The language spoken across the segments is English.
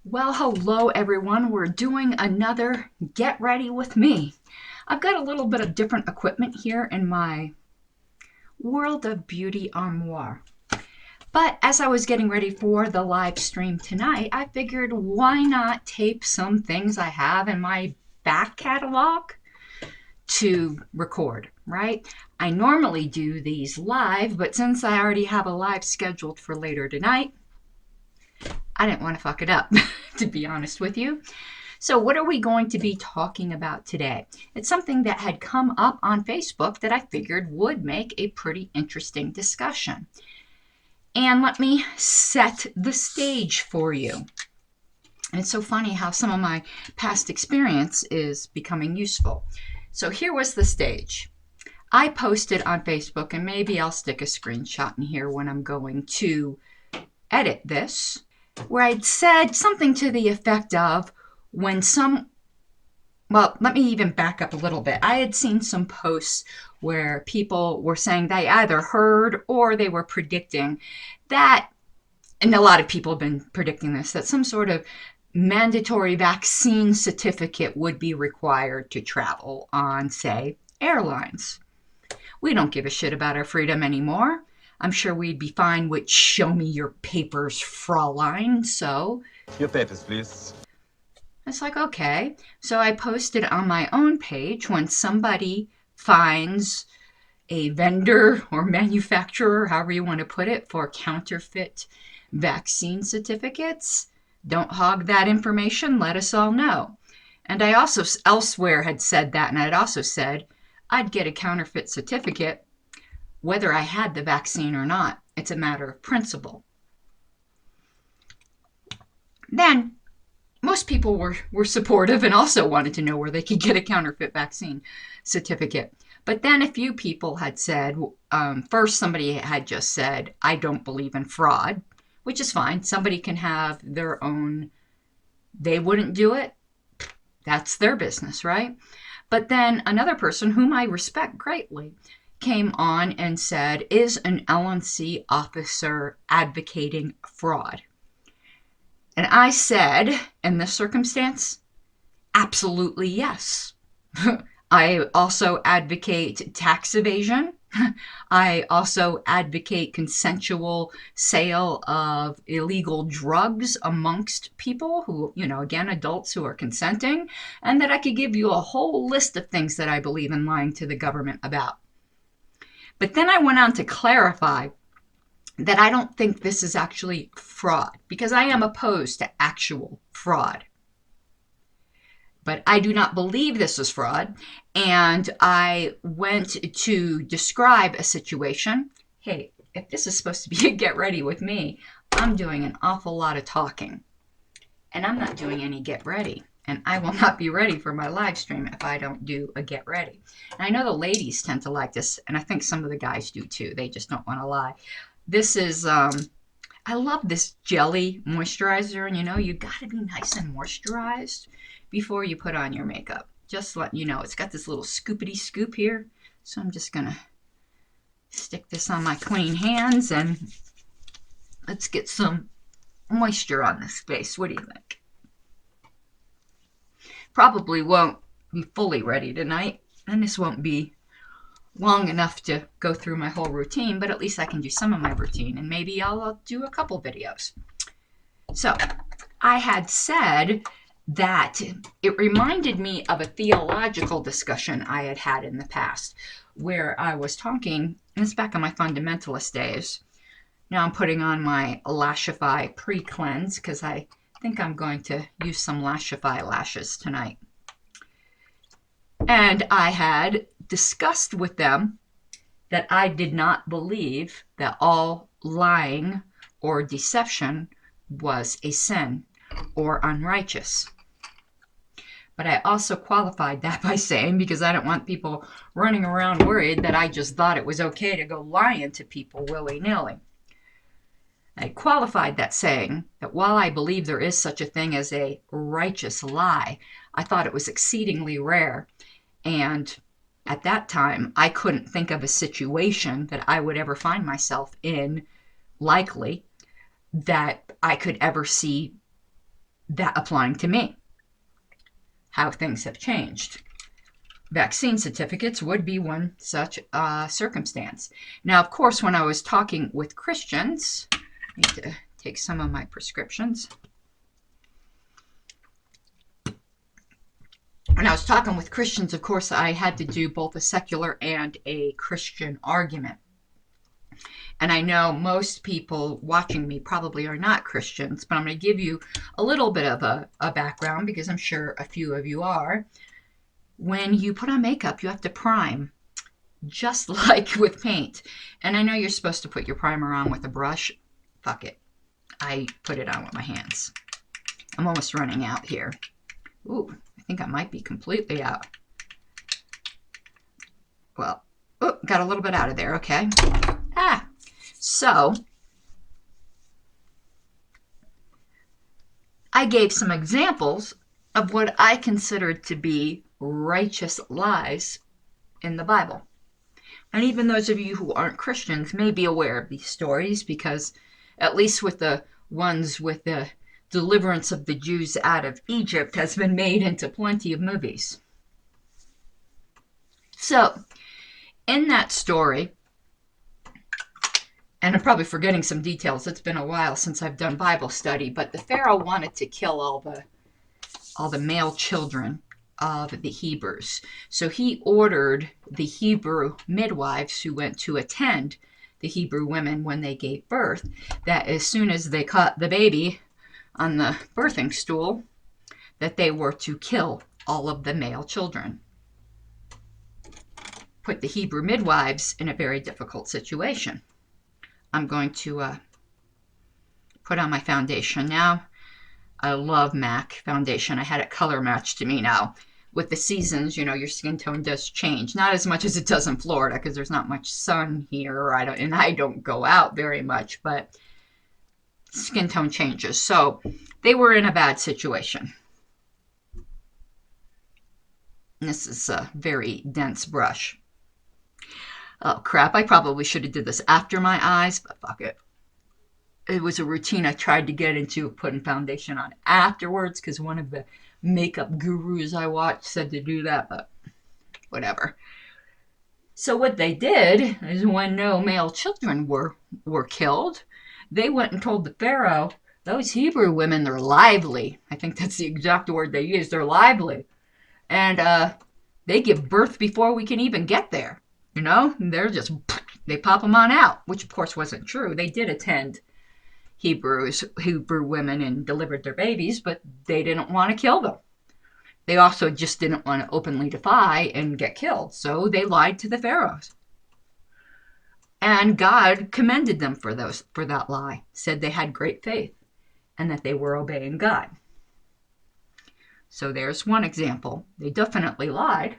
Well, hello everyone. We're doing another Get Ready with Me. I've got a little bit of different equipment here in my World of Beauty armoire. But as I was getting ready for the live stream tonight, I figured why not tape some things I have in my back catalog to record, right? I normally do these live, but since I already have a live scheduled for later tonight, I didn't want to fuck it up, to be honest with you. So what are we going to be talking about today? It's something that had come up on Facebook that I figured would make a pretty interesting discussion. And let me set the stage for you. And it's so funny how some of my past experience is becoming useful. So here was the stage. I posted on Facebook, and maybe I'll stick a screenshot in here when I'm going to edit this, where I'd said something to the effect of well, let me even back up a little bit. I had seen some posts where people were saying they either heard or they were predicting that, and a lot of people have been predicting this, that some sort of mandatory vaccine certificate would be required to travel on, say, airlines. We don't give a shit about our freedom anymore. I'm sure we'd be fine with show me your papers, Fraulein. So your papers, please. It's like, okay. So I posted on my own page when somebody finds a vendor or manufacturer, however you want to put it, for counterfeit vaccine certificates, don't hog that information. Let us all know. And I also elsewhere had said that, and I'd also said I'd get a counterfeit certificate whether I had the vaccine or not. It's a matter of principle. Then most people were supportive and also wanted to know where they could get a counterfeit vaccine certificate. But then a few people had said, first somebody had just said, I don't believe in fraud, which is fine. Somebody can have their own, they wouldn't do it. That's their business, right? But then another person whom I respect greatly came on and said, is an LNC officer advocating fraud? And I said, in this circumstance, absolutely yes. I also advocate tax evasion. I also advocate consensual sale of illegal drugs amongst people who, again, adults who are consenting, and that I could give you a whole list of things that I believe in lying to the government about. But then I went on to clarify that I don't think this is actually fraud, because I am opposed to actual fraud. But I do not believe this is fraud, and I went to describe a situation. Hey, if this is supposed to be a get ready with me, I'm doing an awful lot of talking, and I'm not doing any get ready. And I will not be ready for my live stream if I don't do a get ready. And I know the ladies tend to like this, and I think some of the guys do too. They just don't want to lie. This is, I love this jelly moisturizer, and you got to be nice and moisturized before you put on your makeup. Just let you know, it's got this little scoopity scoop here. So I'm just going to stick this on my clean hands, and let's get some moisture on this face. What do you think? Probably won't be fully ready tonight, and this won't be long enough to go through my whole routine, but at least I can do some of my routine, and maybe I'll do a couple videos. So I had said that it reminded me of a theological discussion I had had in the past, where I was talking, and it's back on my fundamentalist days. Now I'm putting on my Lashify pre-cleanse because I think I'm going to use some Lashify lashes tonight. And I had discussed with them that I did not believe that all lying or deception was a sin or unrighteous. But I also qualified that by saying, because I don't want people running around worried that I just thought it was okay to go lying to people willy-nilly. I qualified that saying that while I believe there is such a thing as a righteous lie, I thought it was exceedingly rare. And at that time, I couldn't think of a situation that I would ever find myself in, likely, that I could ever see that applying to me, how things have changed. Vaccine certificates would be one such circumstance. Now, of course, when I was talking with Christians, I need to take some of my prescriptions. When I was talking with Christians, of course, I had to do both a secular and a Christian argument. And I know most people watching me probably are not Christians, but I'm going to give you a little bit of a background because I'm sure a few of you are. When you put on makeup, you have to prime, just like with paint. And I know you're supposed to put your primer on with a brush. Fuck it. I put it on with my hands. I'm almost running out here. Ooh, I think I might be completely out. Well, oh, got a little bit out of there. Okay. So I gave some examples of what I considered to be righteous lies in the Bible. And even those of you who aren't Christians may be aware of these stories because, at least with the ones with the deliverance of the Jews out of Egypt, has been made into plenty of movies. So, in that story, and I'm probably forgetting some details. It's been a while since I've done Bible study, but the Pharaoh wanted to kill all the male children of the Hebrews. So he ordered the Hebrew midwives who went to attend the Hebrew women when they gave birth, that as soon as they caught the baby on the birthing stool, that they were to kill all of the male children. Put the Hebrew midwives in a very difficult situation. I'm going to put on my foundation now. I love MAC foundation. I had it color matched to me now. With the seasons, you know, your skin tone does change. Not as much as it does in Florida because there's not much sun here. I don't go out very much, but skin tone changes. So they were in a bad situation. And this is a very dense brush. Oh, crap. I probably should have did this after my eyes, but fuck it. It was a routine I tried to get into, putting foundation on afterwards because one of the makeup gurus I watched said to do that, but whatever. So what they did is when no male children were killed, they went and told the Pharaoh, those Hebrew women, they're lively. I think that's the exact word they used. They're lively. And they give birth before we can even get there. You know, they pop them on out, which of course wasn't true. They did attend Hebrew women and delivered their babies, but they didn't want to kill them. They also just didn't want to openly defy and get killed, so they lied to the pharaohs. And God commended them for that lie, said they had great faith and that they were obeying God. So there's one example. They definitely lied.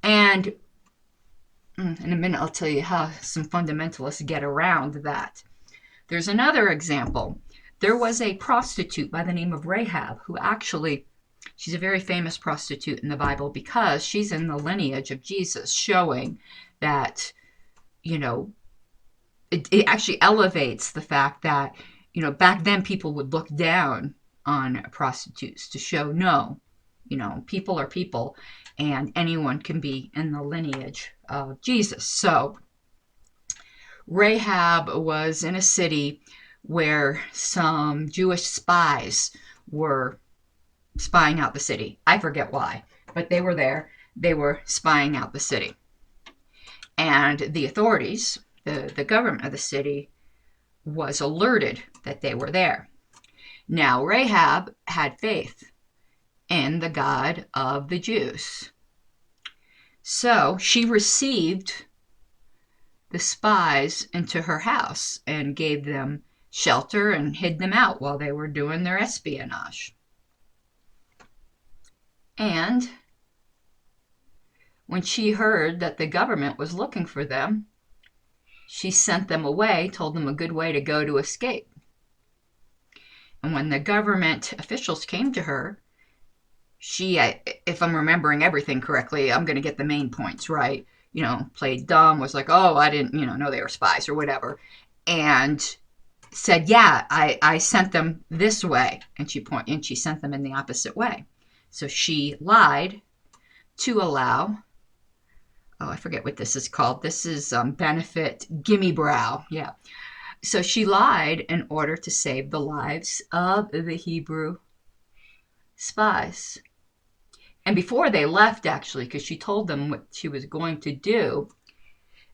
And in a minute, I'll tell you how some fundamentalists get around that. There's another example. There was a prostitute by the name of Rahab who actually, she's a very famous prostitute in the Bible because she's in the lineage of Jesus, showing that, you know, it actually elevates the fact that, you know, back then people would look down on prostitutes to show no, you know, people are people and anyone can be in the lineage of Jesus. So Rahab was in a city where some Jewish spies were spying out the city. I forget why, but they were there. They were spying out the city. And the authorities, the government of the city, was alerted that they were there. Now, Rahab had faith in the God of the Jews. So she received the spies into her house and gave them shelter and hid them out while they were doing their espionage. And when she heard that the government was looking for them, she sent them away, told them a good way to go to escape. And when the government officials came to her, she, if I'm remembering everything correctly, I'm going to get the main points right, you know, played dumb, was like, oh, I didn't, you know they were spies or whatever. And said, yeah, I sent them this way. And she sent them in the opposite way. So she lied to allow, oh, I forget what this is called. This is benefit gimme brow. Yeah. So she lied in order to save the lives of the Hebrew spies. And before they left, actually, because she told them what she was going to do,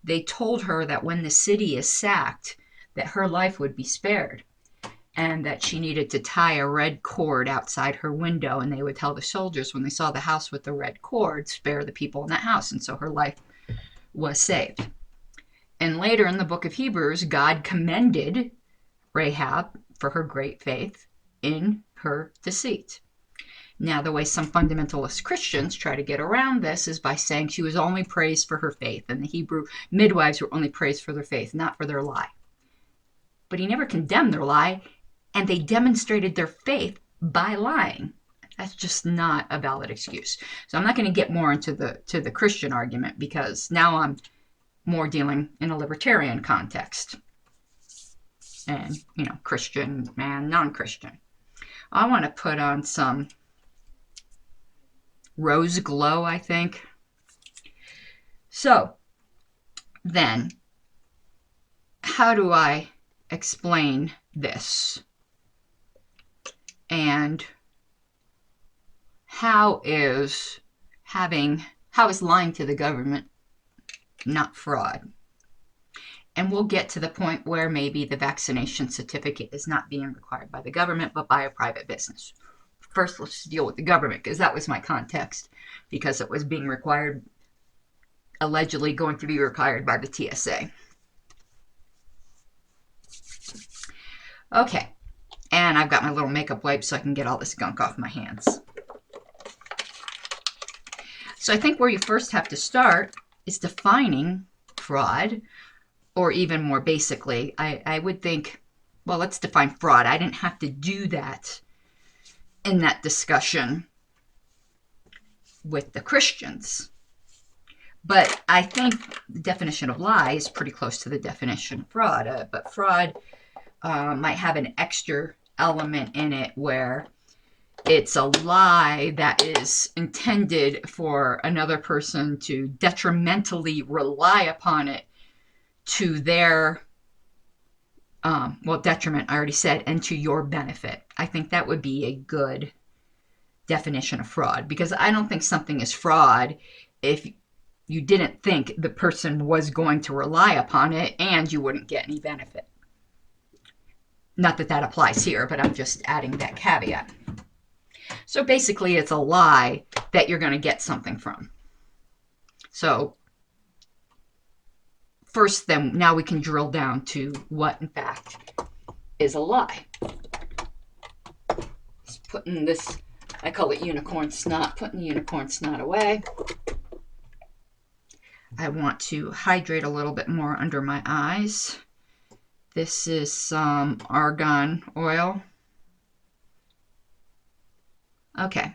they told her that when the city is sacked, that her life would be spared, and that she needed to tie a red cord outside her window, and they would tell the soldiers when they saw the house with the red cord, spare the people in that house. And so her life was saved. And later in the book of Hebrews, God commended Rahab for her great faith in her deceit. Now, the way some fundamentalist Christians try to get around this is by saying she was only praised for her faith, and the Hebrew midwives were only praised for their faith, not for their lie. But he never condemned their lie, and they demonstrated their faith by lying. That's just not a valid excuse. So I'm not going to get more into the Christian argument, because now I'm more dealing in a libertarian context. And, Christian and non-Christian. I want to put on some rose glow, I think. So, then, how do I explain this? And how is lying to the government not fraud? And we'll get to the point where maybe the vaccination certificate is not being required by the government, but by a private business. First, let's deal with the government, because that was my context, because it was being required, allegedly going to be required by the TSA. Okay, and I've got my little makeup wipe so I can get all this gunk off my hands. So I think where you first have to start is defining fraud, or even more basically, I would think, well, let's define fraud. I didn't have to do that in that discussion with the Christians. But I think the definition of lie is pretty close to the definition of fraud. But fraud might have an extra element in it where it's a lie that is intended for another person to detrimentally rely upon it to their, detriment, I already said, and to your benefit. I think that would be a good definition of fraud, because I don't think something is fraud if you didn't think the person was going to rely upon it and you wouldn't get any benefit. Not that that applies here, but I'm just adding that caveat. So basically, it's a lie that you're going to get something from. So first, then, now we can drill down to what, in fact, is a lie. Just putting this, I call it unicorn snot, putting the unicorn snot away. I want to hydrate a little bit more under my eyes. This is some argan oil. Okay.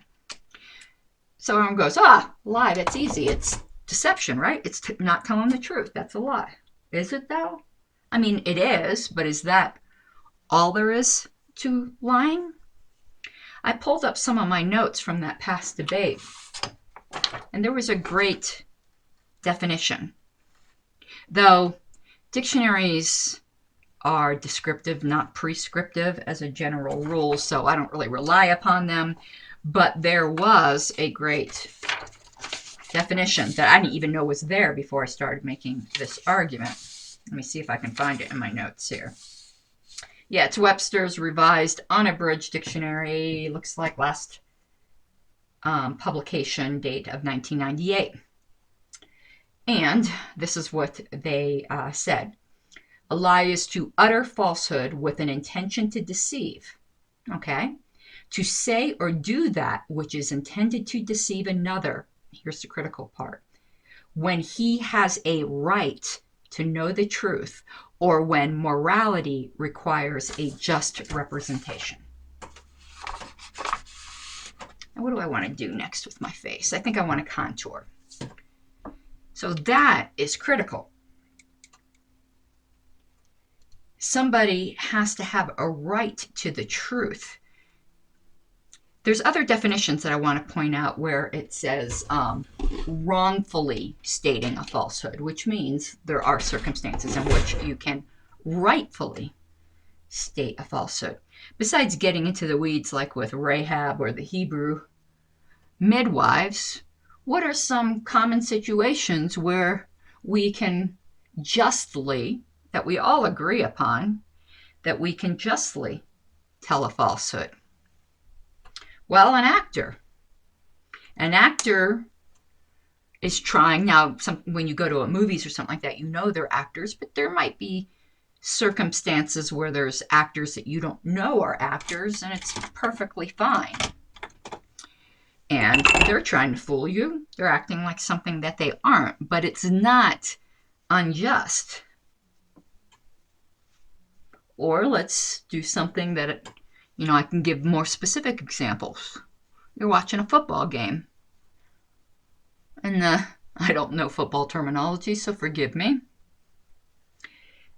So everyone goes, lie, that's easy. It's deception, right? It's not telling the truth. That's a lie. Is it, though? I mean, it is, but is that all there is to lying? I pulled up some of my notes from that past debate, and there was a great definition. Though dictionaries are descriptive, not prescriptive as a general rule, so I don't really rely upon them, but there was a great definition that I didn't even know was there before I started making this argument. Let me see if I can find it in my notes here. Yeah, it's Webster's Revised Unabridged Dictionary. Looks like last publication date of 1998. And this is what they said. A lie is to utter falsehood with an intention to deceive. Okay? To say or do that which is intended to deceive another. Here's the critical part. When he has a right to know the truth, or when morality requires a just representation. Now, what do I want to do next with my face? I think I want to contour. So that is critical. somebody has to have a right to the truth. There's other definitions that I want to point out where it says wrongfully stating a falsehood, which means there are circumstances in which you can rightfully state a falsehood. Besides getting into the weeds like with Rahab or the Hebrew midwives, what are some common situations where we can justly, that we all agree upon, that we can justly tell a falsehood? Well, an actor. An actor is trying, now when you go to a movies or something like that, you know they're actors, but there might be circumstances where there's actors that you don't know are actors, and it's perfectly fine. And they're trying to fool you. They're acting like something that they aren't, but it's not unjust. Or let's do something that, I can give more specific examples. You're watching a football game. And I don't know football terminology, so forgive me.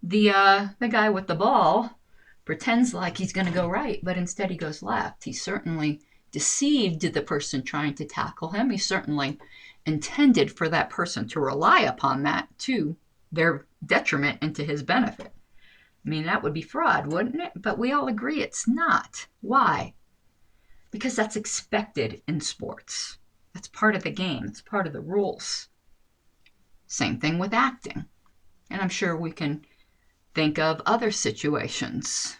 The guy with the ball pretends like he's going to go right, but instead he goes left. He certainly deceived the person trying to tackle him. He certainly intended for that person to rely upon that to their detriment and to his benefit. I mean, that would be fraud, wouldn't it? But we all agree it's not. Why? Because that's expected in sports. That's part of the game. It's part of the rules. Same thing with acting. And I'm sure we can think of other situations.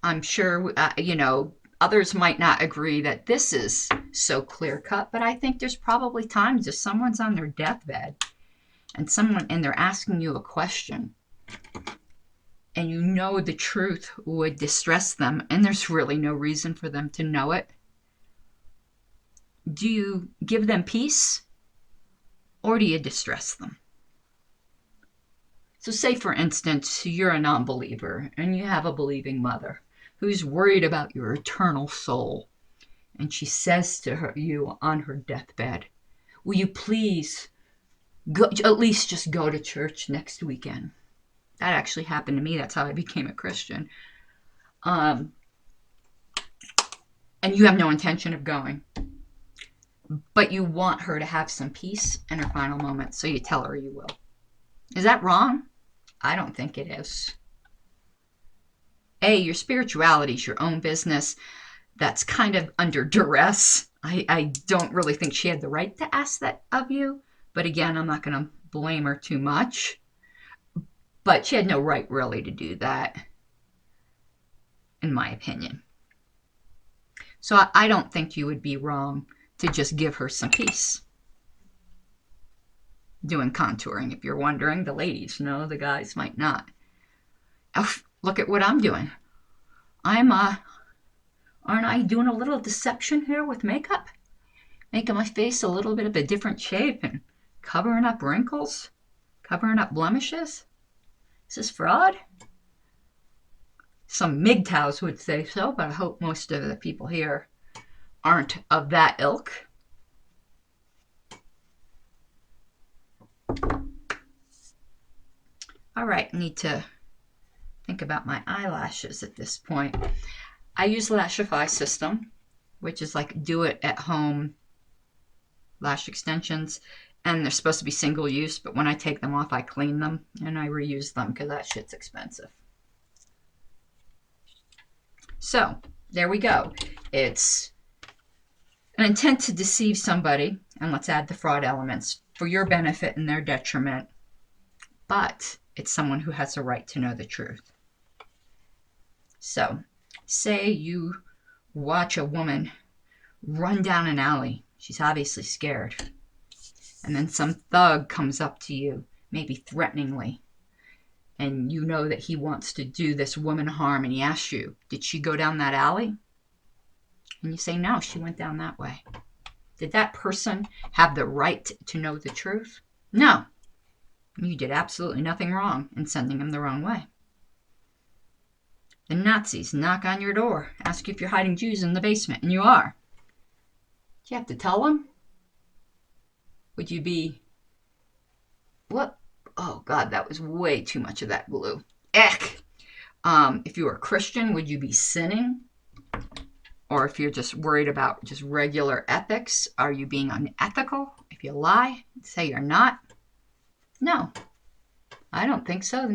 I'm sure, others might not agree that this is so clear-cut, but I think there's probably times if someone's on their deathbed and they're asking you a question and you know the truth would distress them and there's really no reason for them to know it. Do you give them peace or do you distress them? So say, for instance, you're a non-believer and you have a believing mother who's worried about your eternal soul. And she says to you on her deathbed, will you please at least just go to church next weekend? That actually happened to me. That's how I became a Christian. And you have no intention of going. But you want her to have some peace in her final moments, so you tell her you will. Is that wrong? I don't think it is. Your spirituality is your own business. That's kind of under duress. I don't really think she had the right to ask that of you. But again, I'm not going to blame her too much. But she had no right really to do that, in my opinion. So I don't think you would be wrong to just give her some peace. Doing contouring, if you're wondering. The ladies know, the guys might not. Oh, look at what I'm doing. Aren't I doing a little deception here with makeup? Making my face a little bit of a different shape and covering up wrinkles? Covering up blemishes? Is this fraud? Some MGTOWs would say so, but I hope most of the people here aren't of that ilk. All right, I need to think about my eyelashes at this point. I use Lashify system, which is like do-it-at-home lash extensions. And they're supposed to be single use, but when I take them off, I clean them and I reuse them because that shit's expensive. So, there we go. It's an intent to deceive somebody, and let's add the fraud elements, for your benefit and their detriment. But it's someone who has a right to know the truth. So, say you watch a woman run down an alley. She's obviously scared. And then some thug comes up to you, maybe threateningly, and you know that he wants to do this woman harm, and he asks you, did she go down that alley? And you say, no, she went down that way. Did that person have the right to know the truth? No. You did absolutely nothing wrong in sending him the wrong way. The Nazis knock on your door, ask you if you're hiding Jews in the basement, and you are. Do you have to tell them? Would you be, what? oh God, that was way too much of that glue. Eck. If you were a Christian, would you be sinning? Or if you're just worried about just regular ethics, are you being unethical? If you lie, say you're not? No, I don't think so. The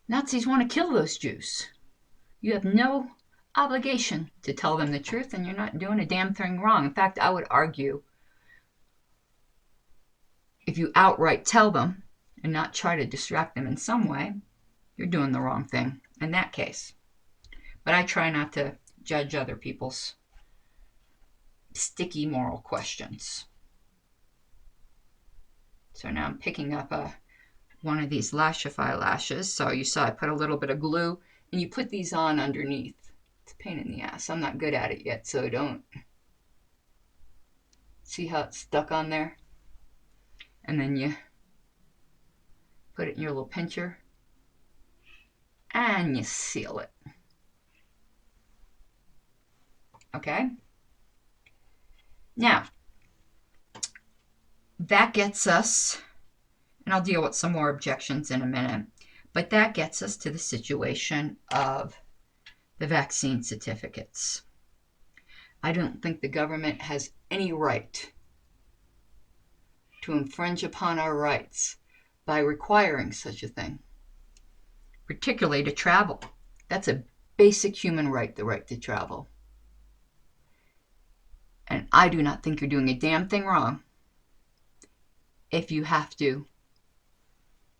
Nazis want to kill those Jews. You have no obligation to tell them the truth, and you're not doing a damn thing wrong. In fact, I would argue if you outright tell them and not try to distract them in some way, you're doing the wrong thing in that case. But I try not to judge other people's sticky moral questions. So now I'm picking up one of these Lashify lashes. So you saw I put a little bit of glue, and you put these on underneath. It's a pain in the ass. I'm not good at it yet, so don't. See how it's stuck on there? And then you put it in your little pincher, and you seal it. Okay? Now, that gets us, and I'll deal with some more objections in a minute, but that gets us to the situation of the vaccine certificates. I don't think the government has any right to infringe upon our rights by requiring such a thing, particularly to travel. That's a basic human right, the right to travel. And I do not think you're doing a damn thing wrong if you have to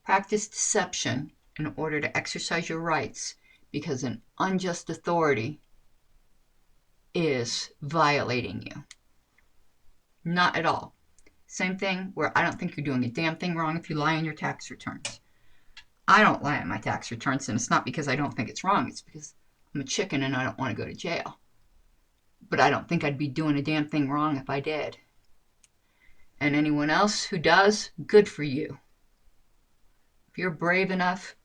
practice deception in order to exercise your rights because an unjust authority is violating you. Not at all. Same thing where I don't think you're doing a damn thing wrong if you lie on your tax returns. I don't lie on my tax returns, and it's not because I don't think it's wrong. It's because I'm a chicken and I don't want to go to jail. But I don't think I'd be doing a damn thing wrong if I did. And anyone else who does, good for you. If you're brave enough,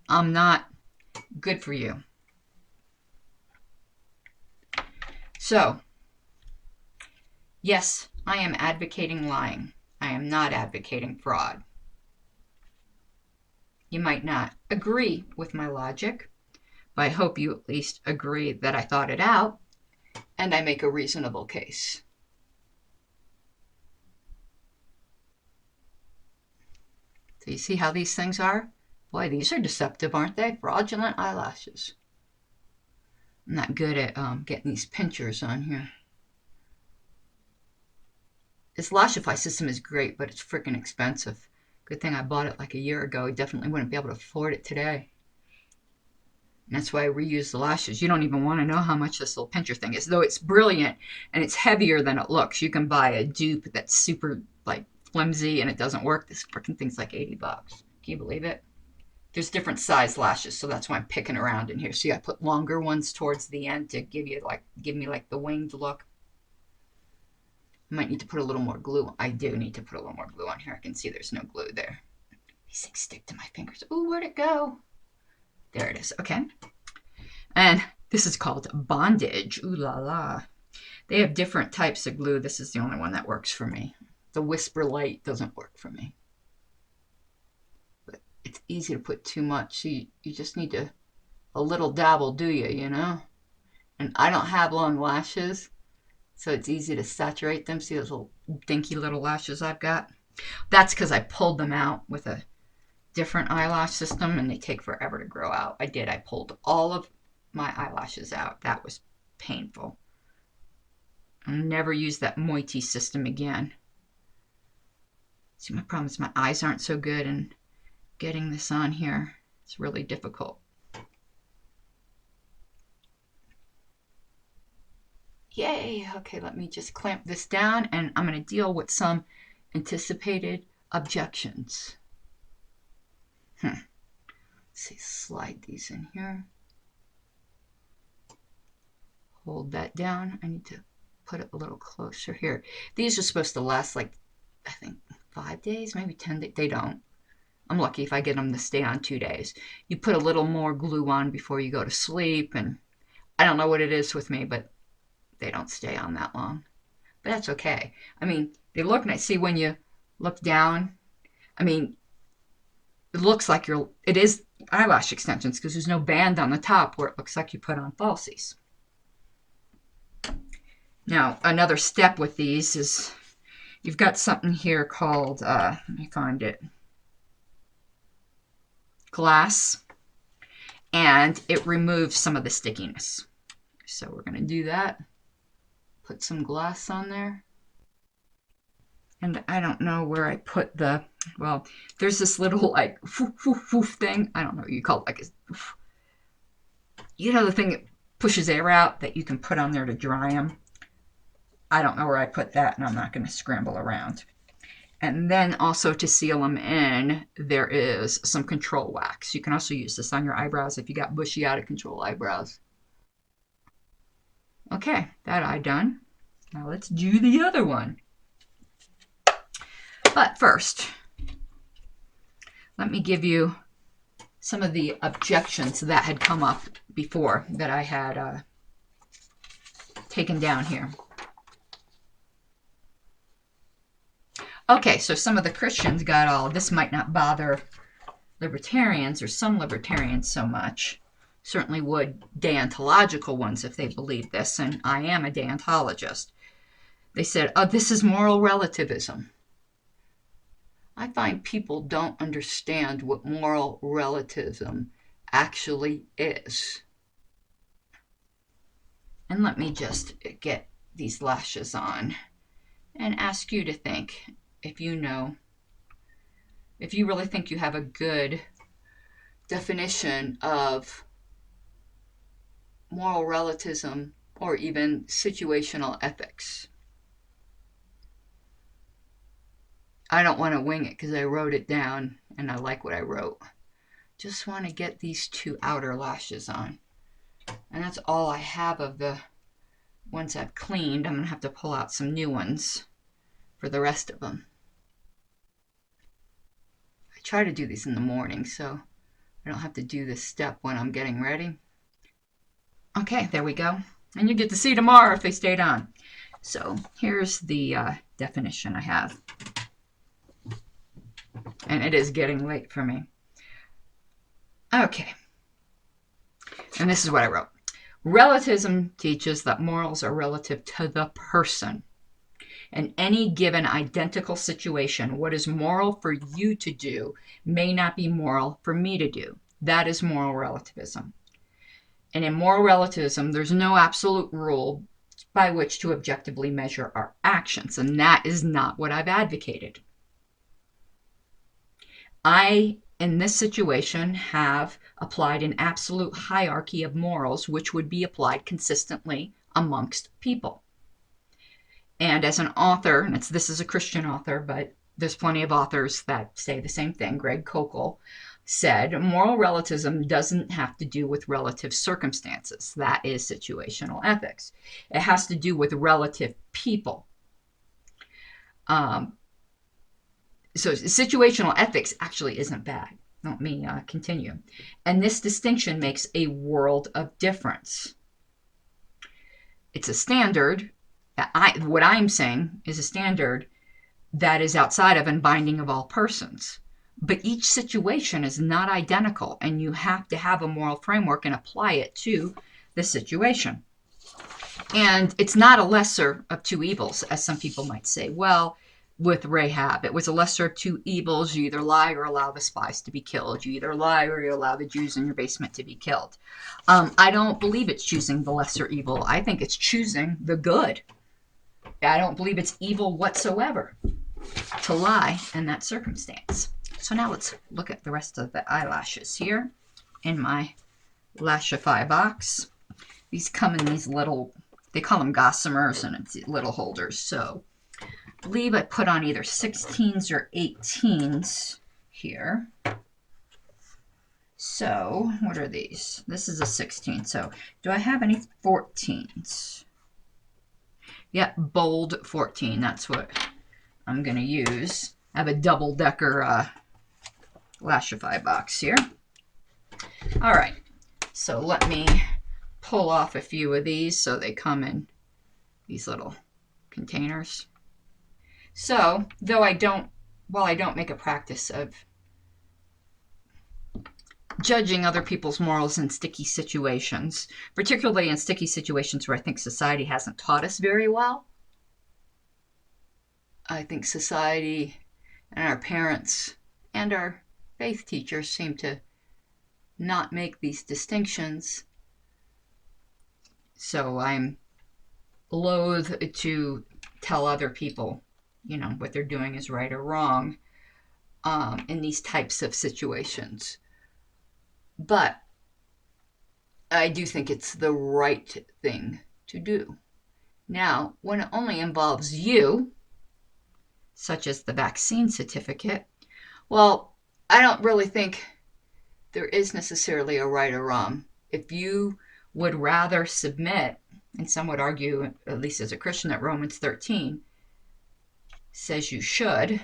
I'm not, good for you. So, yes, I am advocating lying. I am not advocating fraud. You might not agree with my logic, but I hope you at least agree that I thought it out and I make a reasonable case. So you see how these things are? Boy, these are deceptive, aren't they? Fraudulent eyelashes. I'm not good at getting these pinchers on here. This Lashify system is great, but it's freaking expensive. Good thing I bought it like a year ago. I definitely wouldn't be able to afford it today. And that's why I reuse the lashes. You don't even want to know how much this little pincher thing is. Though it's brilliant and it's heavier than it looks. You can buy a dupe that's super like flimsy and it doesn't work. This freaking thing's like $80. Can you believe it? There's different size lashes, so that's why I'm picking around in here. See, I put longer ones towards the end to give me like the winged look. I might need to put a little more glue. I do need to put a little more glue on here. I can see there's no glue there. These things stick to my fingers. Ooh, where'd it go? There it is. Okay. And this is called bondage. Ooh la la. They have different types of glue. This is the only one that works for me. The Whisper Light doesn't work for me. But it's easy to put too much. So you just need a little dabble, do you, you know? And I don't have long lashes, so it's easy to saturate them. See those little dinky little lashes I've got? That's because I pulled them out with a different eyelash system, and they take forever to grow out. I pulled all of my eyelashes out. That was painful. I'll never use that Moiti system again. See, my problem is my eyes aren't so good, and getting this on here, it's really difficult. Yay! Okay, let me just clamp this down, and I'm going to deal with some anticipated objections. Let's see, slide these in here. Hold that down. I need to put it a little closer here. These are supposed to last like, I think, 5 days, maybe 10 days. They don't. I'm lucky if I get them to stay on 2 days. You put a little more glue on before you go to sleep, and I don't know what it is with me, but they don't stay on that long. But that's okay. I mean, they look nice. See, when you look down, I mean, it looks like it is eyelash extensions because there's no band on the top where it looks like you put on falsies. Now, another step with these is you've got something here called, let me find it, glass, and it removes some of the stickiness. So we're going to do that. Put some glass on there. And I don't know where I put the, well, there's this little like thing. I don't know what you call it. Like, you know, the thing that pushes air out that you can put on there to dry them. I don't know where I put that, and I'm not going to scramble around. And then also to seal them in, there is some control wax. You can also use this on your eyebrows if you got bushy, out of control eyebrows. Okay, that eye done. Now let's do the other one. But first, let me give you some of the objections that had come up before that I had taken down here. Okay, so some of the Christians got all, this might not bother libertarians or some libertarians so much. Certainly would deontological ones if they believe this, and I am a deontologist. They said, oh, this is moral relativism. I find people don't understand what moral relativism actually is. And let me just get these lashes on and ask you to think, if you know, if you really think you have a good definition of moral relativism or even situational ethics. I don't want to wing it because I wrote it down and I like what I wrote. Just want to get these two outer lashes on. And that's all I have of the ones I've cleaned. I'm going to have to pull out some new ones for the rest of them. I try to do these in the morning so I don't have to do this step when I'm getting ready. Okay, there we go. And you get to see tomorrow if they stayed on. So here's the definition I have. And it is getting late for me. Okay. And this is what I wrote. Relativism teaches that morals are relative to the person. In any given identical situation, what is moral for you to do may not be moral for me to do. That is moral relativism. And in moral relativism, there's no absolute rule by which to objectively measure our actions. And that is not what I've advocated. I, in this situation, have applied an absolute hierarchy of morals which would be applied consistently amongst people. And as an author, and this is a Christian author, but there's plenty of authors that say the same thing. Greg Koukl said, moral relativism doesn't have to do with relative circumstances. That is situational ethics. It has to do with relative people. So situational ethics actually isn't bad. Let me continue. And this distinction makes a world of difference. It's a standard. What I'm saying is a standard that is outside of and binding of all persons. But each situation is not identical, and you have to have a moral framework and apply it to the situation. And it's not a lesser of two evils, as some people might say. Well, with Rahab, it was a lesser of two evils. You either lie or allow the spies to be killed. You either lie or you allow the Jews in your basement to be killed. I don't believe it's choosing the lesser evil. I think it's choosing the good. I don't believe it's evil whatsoever to lie in that circumstance. So now let's look at the rest of the eyelashes here in my Lashify box. These come in these little, they call them gossamers, and it's little holders. So I believe I put on either 16s or 18s here. So what are these? This is a 16. So do I have any 14s? Yeah, bold 14. That's what I'm going to use. I have a double-decker Lashify box here. All right. So let me pull off a few of these so they come in these little containers. So, though I don't make a practice of judging other people's morals in sticky situations, particularly in sticky situations where I think society hasn't taught us very well. I think society and our parents and our faith teachers seem to not make these distinctions. So I'm loath to tell other people, what they're doing is right or wrong in these types of situations. But I do think it's the right thing to do. Now, when it only involves you, such as the vaccine certificate, well, I don't really think there is necessarily a right or wrong. If you would rather submit, and some would argue, at least as a Christian, that Romans 13 says you should,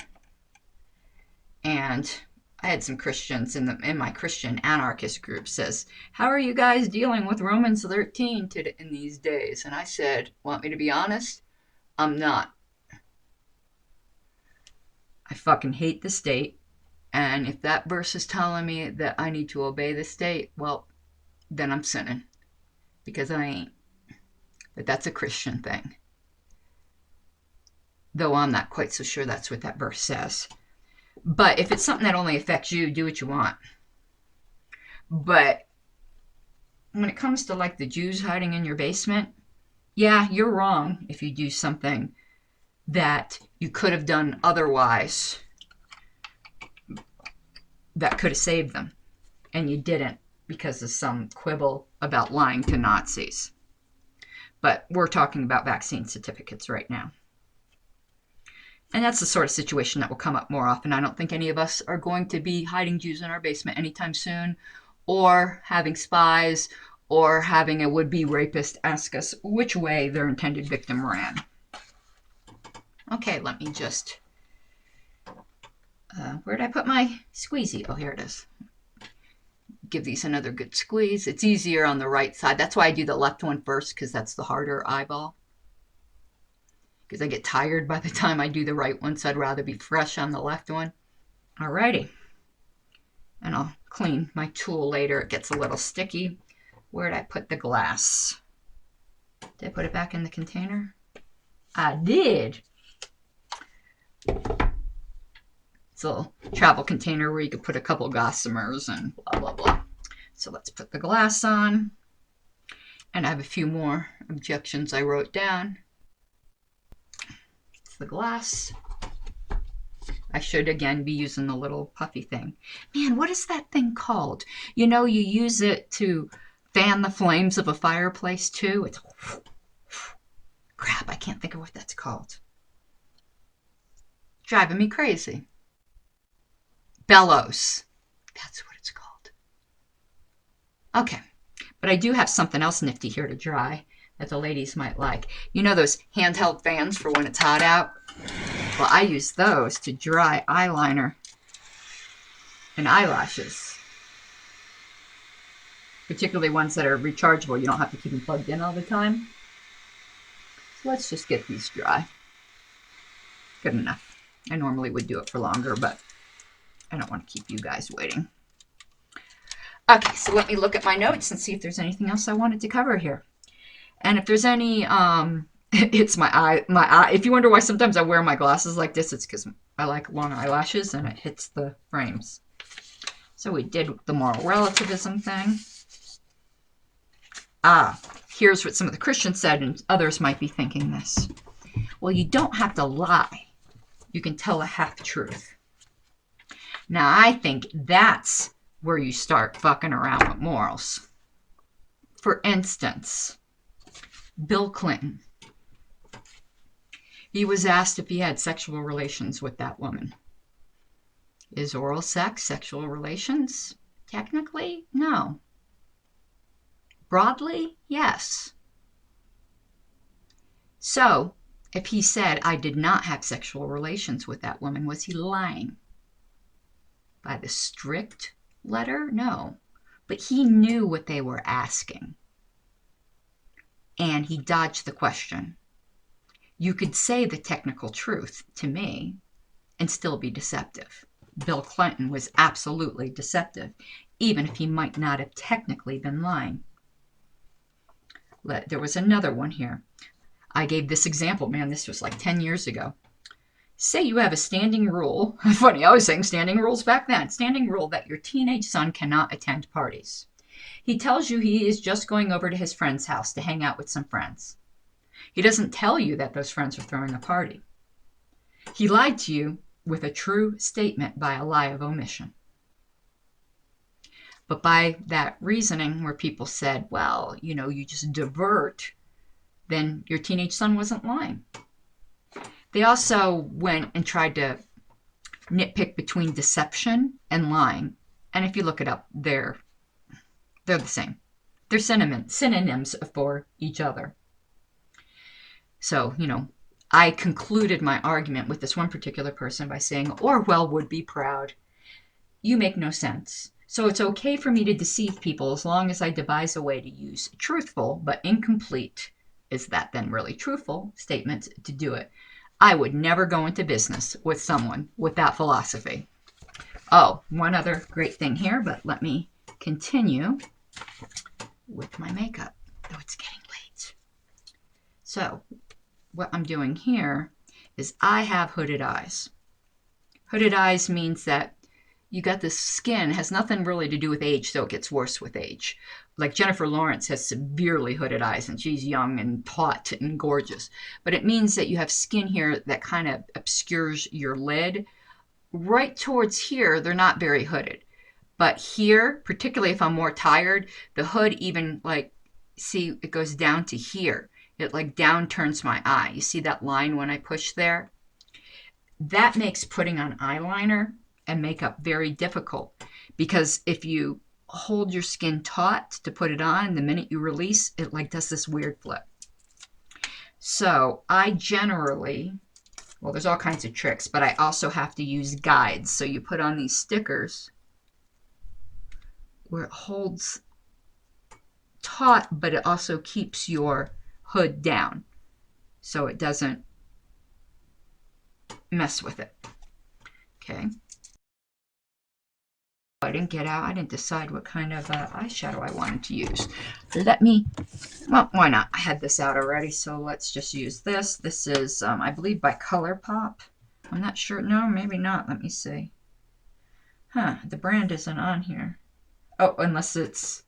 and I had some Christians in my Christian anarchist group says, how are you guys dealing with Romans 13 in these days? And I said, want me to be honest? I'm not. I fucking hate the state. And if that verse is telling me that I need to obey the state, well, then I'm sinning. Because I ain't. But that's a Christian thing. Though I'm not quite so sure that's what that verse says. But if it's something that only affects you, do what you want. But when it comes to like the Jews hiding in your basement, yeah, you're wrong if you do something that you could have done otherwise that could have saved them. And you didn't because of some quibble about lying to Nazis. But we're talking about vaccine certificates right now. And that's the sort of situation that will come up more often. I don't think any of us are going to be hiding Jews in our basement anytime soon, or having spies, or having a would-be rapist ask us which way their intended victim ran. Okay, let me just... where did I put my squeezy? Oh, here it is. Give these another good squeeze. It's easier on the right side. That's why I do the left one first, because that's the harder eyeball. Because I get tired by the time I do the right one, so I'd rather be fresh on the left one. Alrighty. And I'll clean my tool later. It gets a little sticky. Where did I put the glass? Did I put it back in the container? I did. It's a little travel container where you could put a couple gossamers and blah, blah, blah. So let's put the glass on. And I have a few more objections I wrote down. The glass. I should again be using the little puffy thing. Man, what is that thing called? You use it to fan the flames of a fireplace too. It's crap, I can't think of what that's called. Driving me crazy. Bellows. That's what it's called. Okay, but I do have something else nifty here to dry that the ladies might like. Those handheld fans for when it's hot out? Well, I use those to dry eyeliner and eyelashes. Particularly ones that are rechargeable. You don't have to keep them plugged in all the time. So let's just get these dry. Good enough. I normally would do it for longer, but I don't want to keep you guys waiting. Okay, so let me look at my notes and see if there's anything else I wanted to cover here. And if there's any, it's my eye. If you wonder why sometimes I wear my glasses like this, it's because I like long eyelashes and it hits the frames. So we did the moral relativism thing. Here's what some of the Christians said, and others might be thinking this. Well, you don't have to lie. You can tell a half-truth. Now, I think that's where you start fucking around with morals. For instance, Bill Clinton. He was asked if he had sexual relations with that woman. Is oral sex sexual relations? Technically, no. Broadly, yes. So, if he said, I did not have sexual relations with that woman, was he lying? By the strict letter? No. But he knew what they were asking. And he dodged the question. You could say the technical truth to me and still be deceptive. Bill Clinton was absolutely deceptive. even if he might not have technically been lying. There was another one here. I gave this example, man, this was like 10 years ago. Say you have a standing rule. Funny, I was saying standing rules back then. Standing rule that your teenage son cannot attend parties. He tells you he is just going over to his friend's house to hang out with some friends. He doesn't tell you that those friends are throwing a party. He lied to you with a true statement by a lie of omission. But by that reasoning where people said, well, you just divert, then your teenage son wasn't lying. They also went and tried to nitpick between deception and lying. And if you look it up, they're the same. They're synonyms for each other. So, I concluded my argument with this one particular person by saying, Orwell would be proud. You make no sense. So it's okay for me to deceive people as long as I devise a way to use truthful but incomplete, is that then really truthful, statements to do it. I would never go into business with someone with that philosophy. Oh, one other great thing here, but let me continue with my makeup, though it's getting late. So what I'm doing here is I have hooded eyes. Hooded eyes means that you got this skin, has nothing really to do with age, so it gets worse with age. Like Jennifer Lawrence has severely hooded eyes, and she's young and taut and gorgeous. But it means that you have skin here that kind of obscures your lid. Right towards here, they're not very hooded. But here, particularly if I'm more tired, the hood even see, it goes down to here. It down turns my eye. You see that line when I push there? That makes putting on eyeliner and makeup very difficult, because if you hold your skin taut to put it on, the minute you release, it does this weird flip. So I generally, well, there's all kinds of tricks, but I also have to use guides. So you put on these stickers where it holds taut, but it also keeps your hood down so it doesn't mess with it. Okay. I didn't decide what kind of eyeshadow I wanted to use. Well, why not? I had this out already, so let's just use this. This is, I believe, by ColourPop. I'm not sure. No, maybe not. Let me see. The brand isn't on here. Oh, unless it's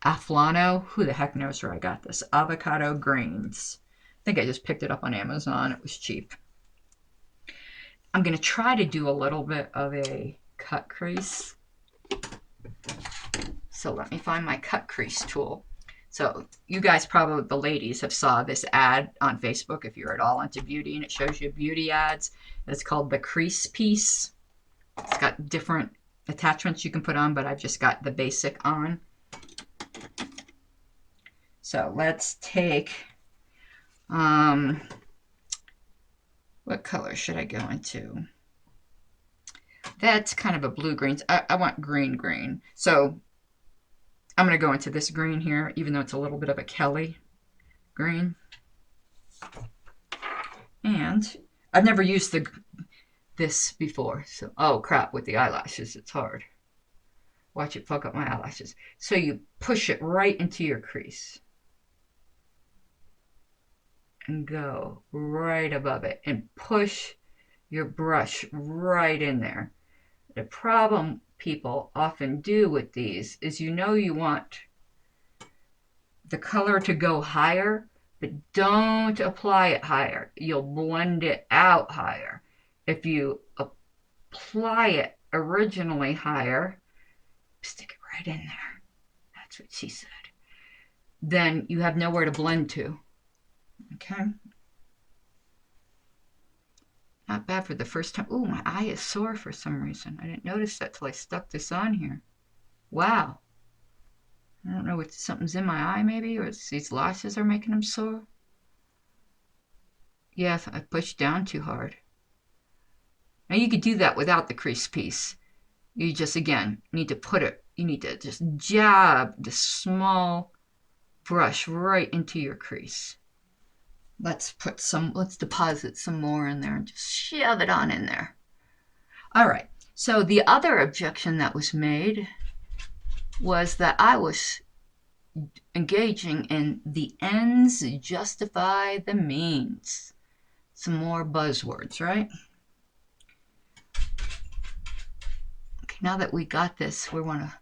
Aflano. Who the heck knows where I got this? Avocado Greens. I think I just picked it up on Amazon. It was cheap. I'm going to try to do a little bit of a cut crease. So let me find my cut crease tool. So you guys probably, the ladies, have saw this ad on Facebook if you're at all into beauty, and it shows you beauty ads. It's called the crease piece. It's got different attachments you can put on, but I've just got the basic on. So let's take, what color should I go into? That's kind of a blue green. I want green. So I'm going to go into this green here, even though it's a little bit of a Kelly green. And I've never used this before. So, oh crap, with the eyelashes, it's hard. Watch it fuck up my eyelashes. So you push it right into your crease. And go right above it. And push your brush right in there. The problem people often do with these is you want the color to go higher, but don't apply it higher. You'll blend it out higher. If you apply it originally higher, stick it right in there. That's what she said. Then you have nowhere to blend to. Okay? Not bad for the first time. Ooh, my eye is sore for some reason. I didn't notice that till I stuck this on here. Wow. I don't know if something's in my eye maybe, or these lashes are making them sore. Yeah, I pushed down too hard. Now you could do that without the crease piece. You just, again, need to just jab the small brush right into your crease. Let's deposit some more in there and just shove it on in there. All right. So the other objection that was made was that I was engaging in the ends justify the means. Some more buzzwords, right? Okay, now that we got this, we want to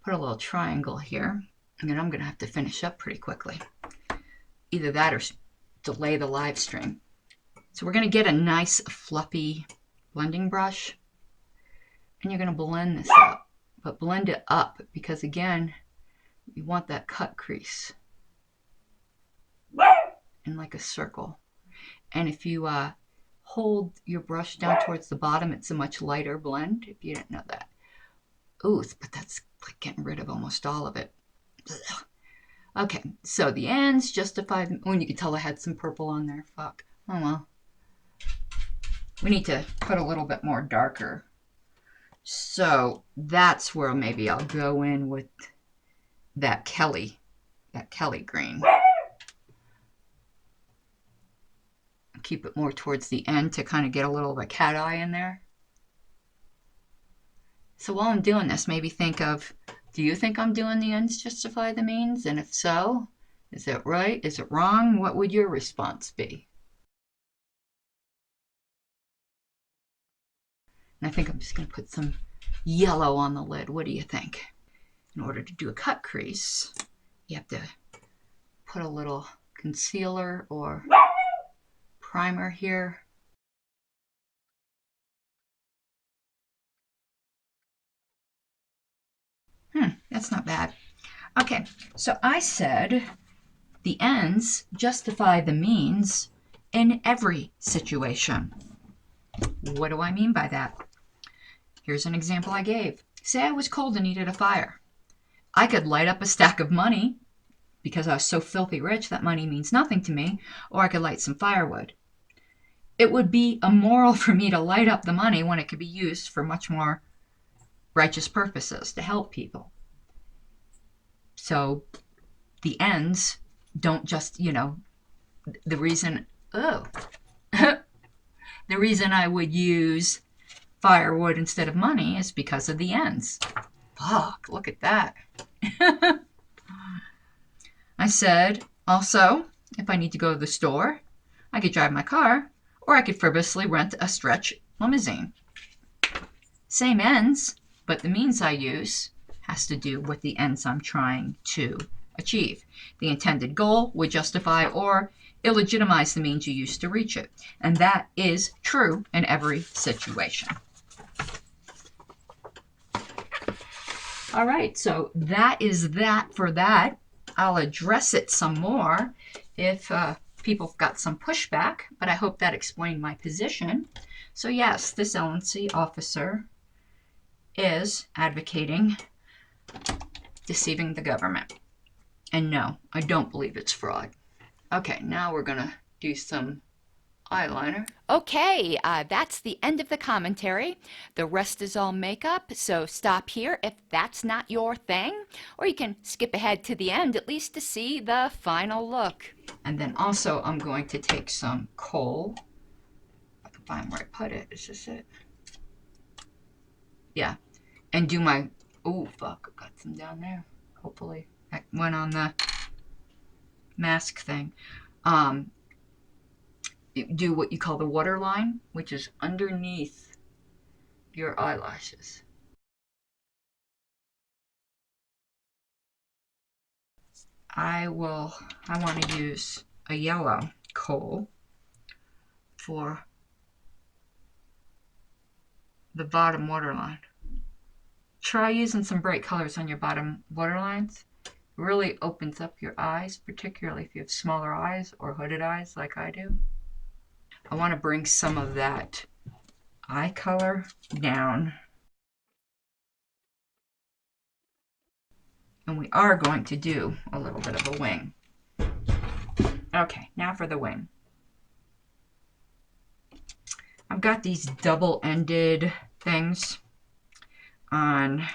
put a little triangle here. And then I'm going to have to finish up pretty quickly. Either that or delay the live stream. So we're going to get a nice fluffy blending brush. And you're going to blend this up. But blend it up because, again, you want that cut crease in like a circle. And if you hold your brush down towards the bottom, it's a much lighter blend, if you didn't know that. Ooh, but that's like getting rid of almost all of it. Ugh. Okay, so the ends justify... Oh, and you can tell I had some purple on there. Fuck. Oh, well. We need to put a little bit more darker. So that's where maybe I'll go in with that Kelly green. Keep it more towards the end to kind of get a little of a cat eye in there. So while I'm doing this, maybe think of, do you think I'm doing the ends justify the means? And if so, is it right? Is it wrong? What would your response be? And I think I'm just going to put some yellow on the lid. What do you think? In order to do a cut crease, you have to put a little concealer or primer here. That's not bad. Okay, so I said the ends justify the means in every situation. What do I mean by that? Here's an example I gave. Say I was cold and needed a fire. I could light up a stack of money because I was so filthy rich that money means nothing to me, or I could light some firewood. It would be immoral for me to light up the money when it could be used for much more righteous purposes to help people. So the ends don't just, the reason, the reason I would use firewood instead of money is because of the ends. Fuck, look at that. I said, also, if I need to go to the store, I could drive my car, or I could frivolously rent a stretch limousine. Same ends, but the means I use has to do with the ends I'm trying to achieve. The intended goal would justify or illegitimize the means you use to reach it. And that is true in every situation. All right, so that is that for that. I'll address it some more if people have got some pushback, but I hope that explained my position. So yes, this LNC officer is advocating deceiving the government. And no, I don't believe it's fraud. Okay, now we're going to do some eyeliner. Okay, that's the end of the commentary. The rest is all makeup, so stop here if that's not your thing, or you can skip ahead to the end at least to see the final look. And then also I'm going to take some kohl. I can find where I put it. Is this it? Yeah. And do my, oh fuck, I got some down there. Hopefully that went on the mask thing. Do what you call the waterline, which is underneath your eyelashes. I want to use a yellow kohl for the bottom waterline. Try using some bright colors on your bottom waterlines. It really opens up your eyes, particularly if you have smaller eyes or hooded eyes like I do. I want to bring some of that eye color down. And we are going to do a little bit of a wing. Okay, now for the wing. I've got these double-ended things. On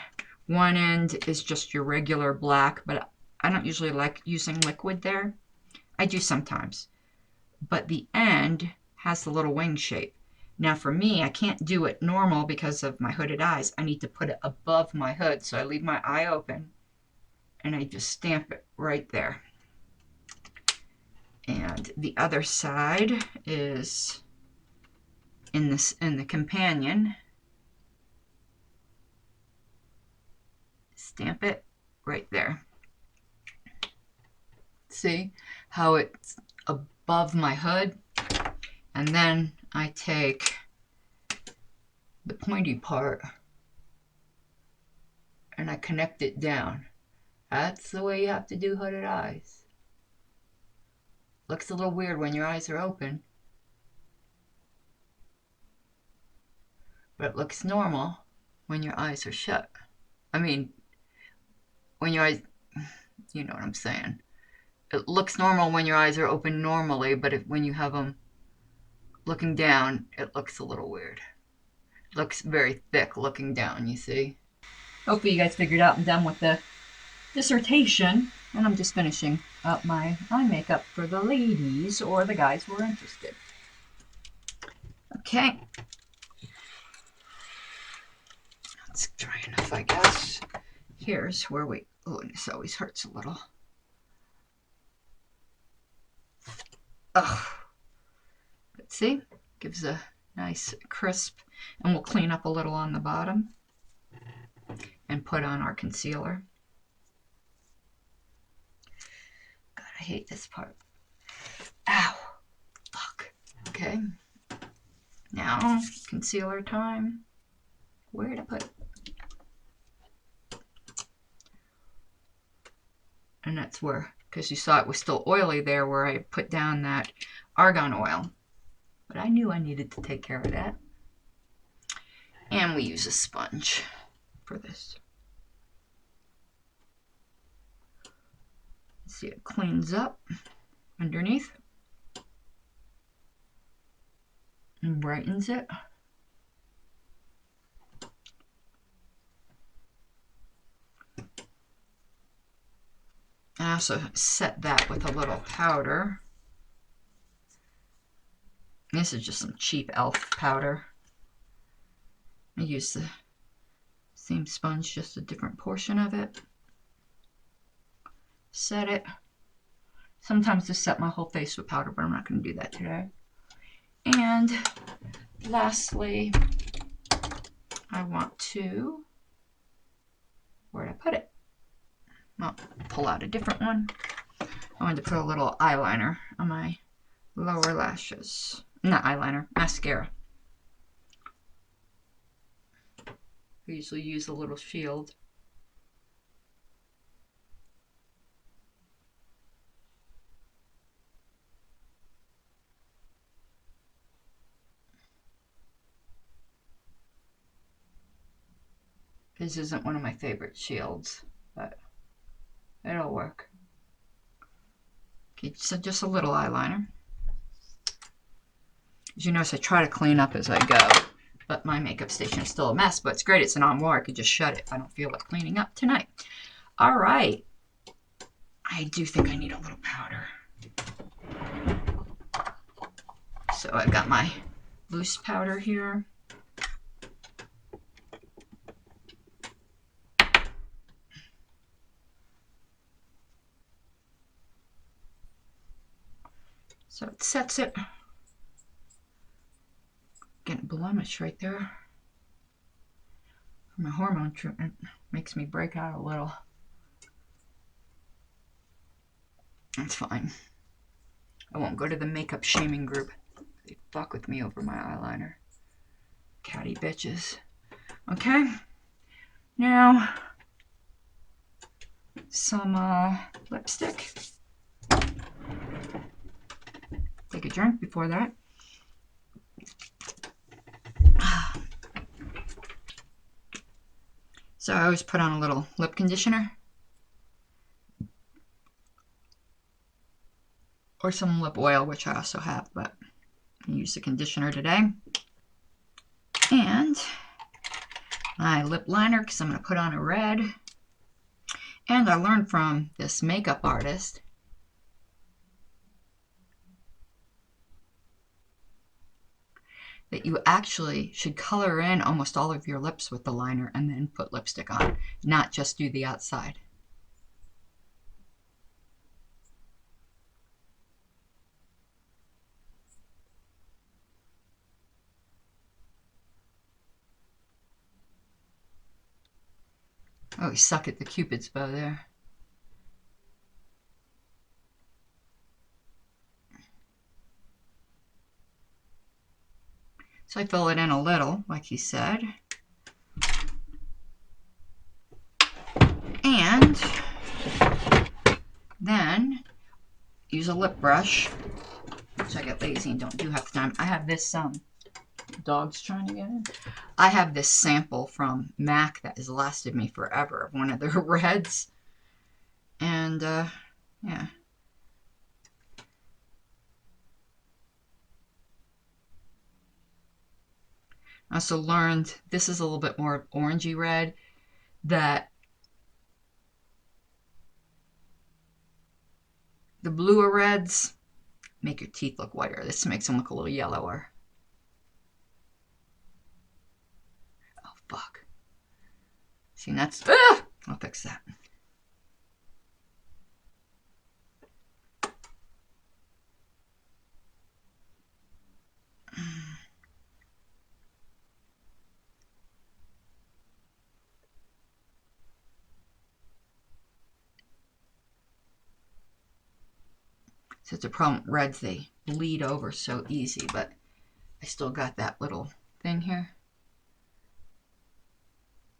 one end is just your regular black, but I don't usually like using liquid there. I do sometimes. But the end has the little wing shape. Now for me, I can't do it normal because of my hooded eyes. I need to put it above my hood, so I leave my eye open and I just stamp it right there. And the other side is in the companion. Stamp it right there. See how it's above my hood? And then I take the pointy part and I connect it down. That's the way you have to do hooded eyes. Looks a little weird when your eyes are open, but it looks normal when your eyes are shut. I mean, when your eyes, you know what I'm saying. It looks normal when your eyes are open normally, but when you have them looking down, it looks a little weird. It looks very thick looking down, you see. Hopefully you guys figured out I'm done with the dissertation, and I'm just finishing up my eye makeup for the ladies or the guys who are interested. Okay. That's dry enough, I guess. Here's where we, oh, this always hurts a little. Oh, but see, gives a nice crisp, and we'll clean up a little on the bottom and put on our concealer. God, I hate this part. Ow, fuck. Okay, now concealer time. Where did I put it? And that's where, because you saw it was still oily there, where I put down that argan oil. But I knew I needed to take care of that. And we use a sponge for this. See, it cleans up underneath and brightens it. I also set that with a little powder. This is just some cheap elf powder. I use the same sponge, just a different portion of it. Set it. Sometimes just set my whole face with powder, but I'm not going to do that today. And lastly, I want to, where did I put it? Well, pull out a different one. I wanted to put a little eyeliner on my lower lashes. Not eyeliner, mascara. I usually use a little shield. This isn't one of my favorite shields, but it'll work. Okay, so just a little eyeliner. As you notice, I try to clean up as I go, but my makeup station is still a mess, but it's great. It's an armoire. I could just shut it if I don't feel like cleaning up tonight. All right. I do think I need a little powder. So I've got my loose powder here. So it sets it. Getting blemish right there. My hormone treatment makes me break out a little. That's fine. I won't go to the makeup shaming group. They fuck with me over my eyeliner. Catty bitches. Okay. Now, some lipstick. Take a drink before that. So I always put on a little lip conditioner. Or some lip oil, which I also have, but I use the conditioner today. And my lip liner, because I'm going to put on a red. And I learned from this makeup artist that you actually should color in almost all of your lips with the liner and then put lipstick on, not just do the outside. Oh, we suck at the Cupid's bow there. So I fill it in a little, like he said. And then use a lip brush, which I get lazy and don't do half the time. I have this, dog's trying to get in. I have this sample from MAC that has lasted me forever, one of the reds. And, yeah. I also learned, this is a little bit more orangey red, that the bluer reds make your teeth look whiter. This makes them look a little yellower. Oh, fuck. See, that's... I'll fix that. So it's a problem with reds, they bleed over so easy, but I still got that little thing here.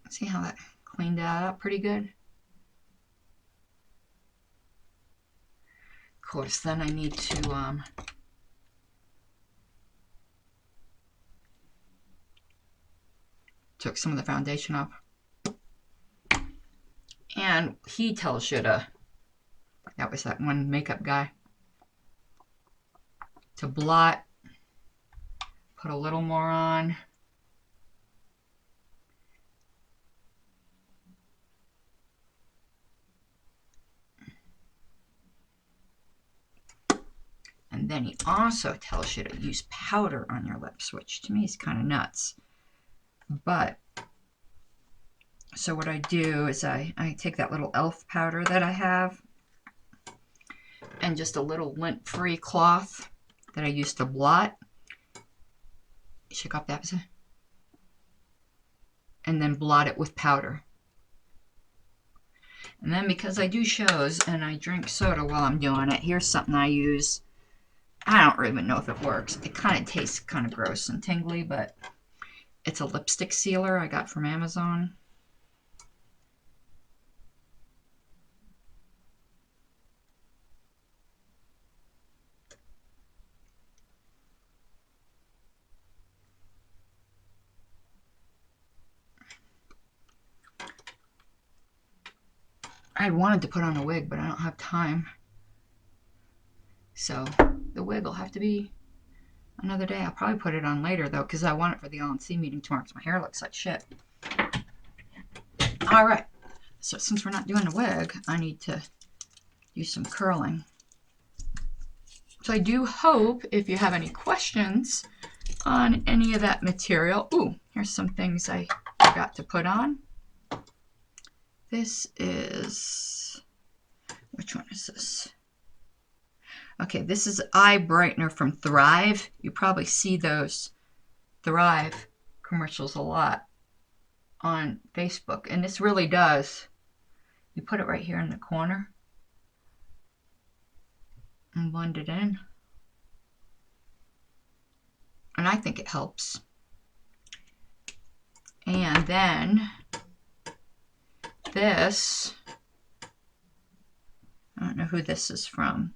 See how that cleaned that up pretty good? Of course, then I need to took some of the foundation off. And he tells you to, that was that one makeup guy, to blot, put a little more on. And then he also tells you to use powder on your lips, which to me is kind of nuts. But, so what I do is I take that little e.l.f. powder that I have and just a little lint-free cloth that I use to blot. Shake off that. And then blot it with powder. And then because I do shows and I drink soda while I'm doing it, here's something I use. I don't even know if it works. It kind of tastes kind of gross and tingly, but it's a lipstick sealer I got from Amazon. I wanted to put on a wig, but I don't have time. So the wig will have to be another day. I'll probably put it on later, though, because I want it for the LNC meeting tomorrow, because my hair looks like shit. All right. So since we're not doing a wig, I need to do some curling. So I do hope, if you have any questions on any of that material. Ooh, here's some things I forgot to put on. This is, which one is this? Okay, this is eye brightener from Thrive. You probably see those Thrive commercials a lot on Facebook. And this really does. You put it right here in the corner and blend it in. And I think it helps. And then this, I don't know who this is from.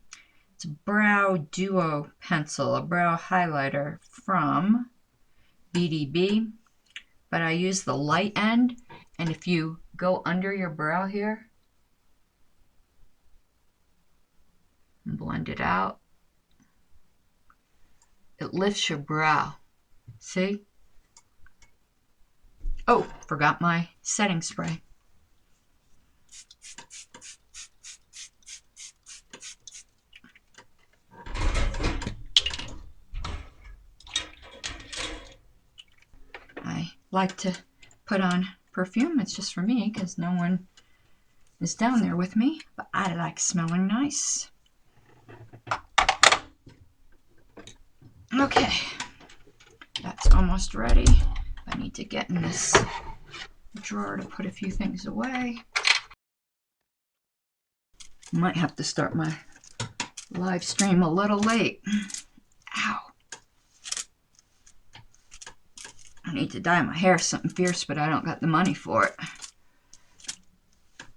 It's a Brow Duo pencil, a brow highlighter from BDB. But I use the light end, and if you go under your brow here and blend it out, it lifts your brow. See? Oh, forgot my setting spray. I like to put on perfume. It's just for me because no one is down there with me, but I like smelling nice. Okay, that's almost ready. I need to get in this drawer to put a few things away. Might have to start my live stream a little late. Ow. I need to dye my hair something fierce, but I don't got the money for it.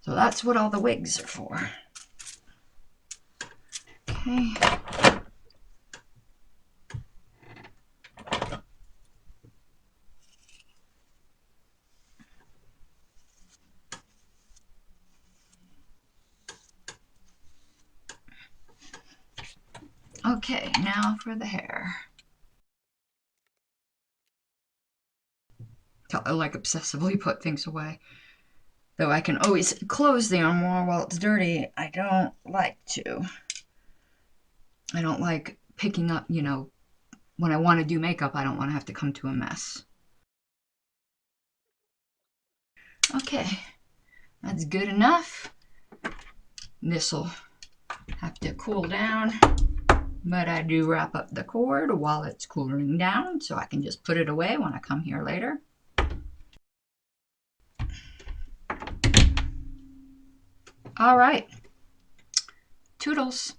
So that's what all the wigs are for. Okay. Okay, now for the hair. I like obsessively put things away. Though I can always close the armoire while it's dirty, I don't like to. I don't like picking up, you know, when I want to do makeup, I don't want to have to come to a mess. Okay, that's good enough. This'll have to cool down, but I do wrap up the cord while it's cooling down so I can just put it away when I come here later. All right, toodles.